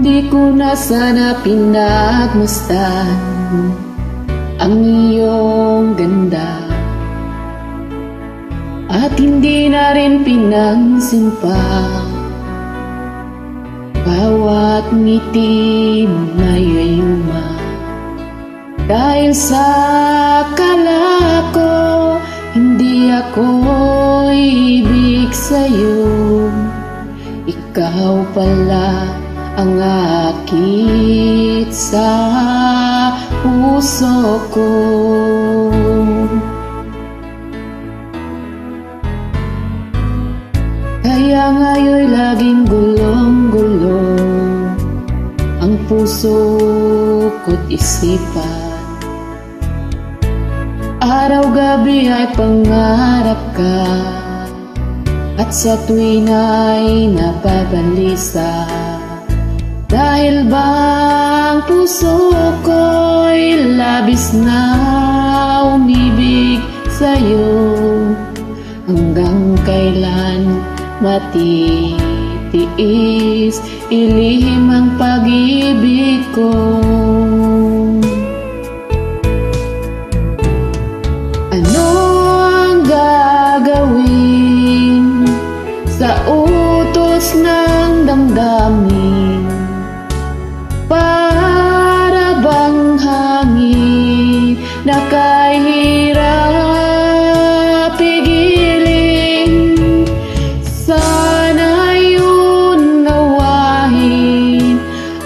Hindi ko na sana pinagmasdan ang iyong ganda, at hindi na rin pinansin pa bawat ngiti mo'y gayuma. Dahil sa akala ko hindi ako ibig sa'yo, ikaw pala ang akit sa puso ko. Kaya ngayon'y laging gulong-gulo ang puso ko't isipan. Araw-gabi ay pangarap ka, at sa tuwin ay nababalisa. Dahil bang puso ko'y labis na umibig sa'yo, hanggang kailan matitiis ilihim ang pag-ibig ko. Ano ang gagawin sa utos ng damdamin? Para bang hangin na kahirap pigilin? Sana yun nawahin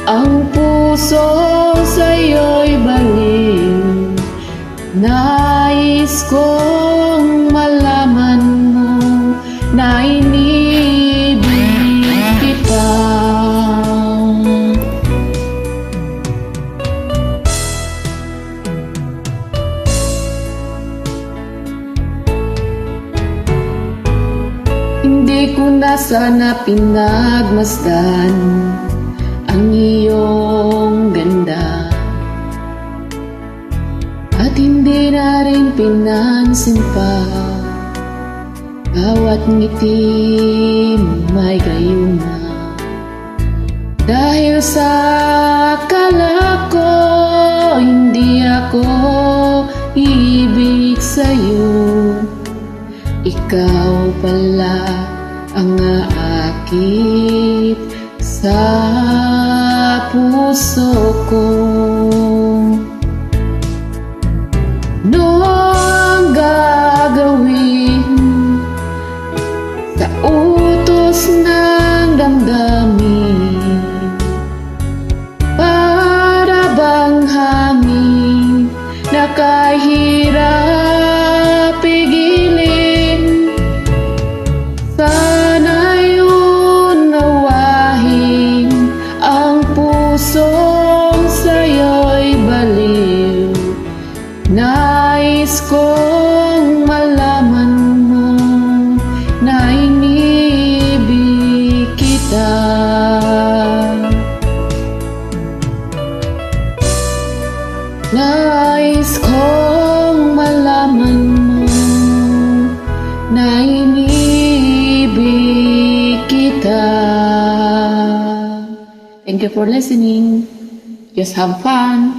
ang puso sa'yo'y baliw. Nais kong malaman mo na inibig kita. Hindi ko na sana pinagmasdan ang iyong ganda, at hindi na rin pinansin pa bawat ngiti may gayuma. Dahil sa akala ko hindi ako ibig sa'yo, ikaw pala ang aakit sa puso ko. Ano ang gagawin sa utos ng damdamin? Para bang hangin na kahirap pigilin? Sana yun nawahin ang pusong sa'yo'y baliw. Nais kong malaman mo na inibig kita. Nais kong malaman mo na inibig kita. Thank you for listening. Just have fun.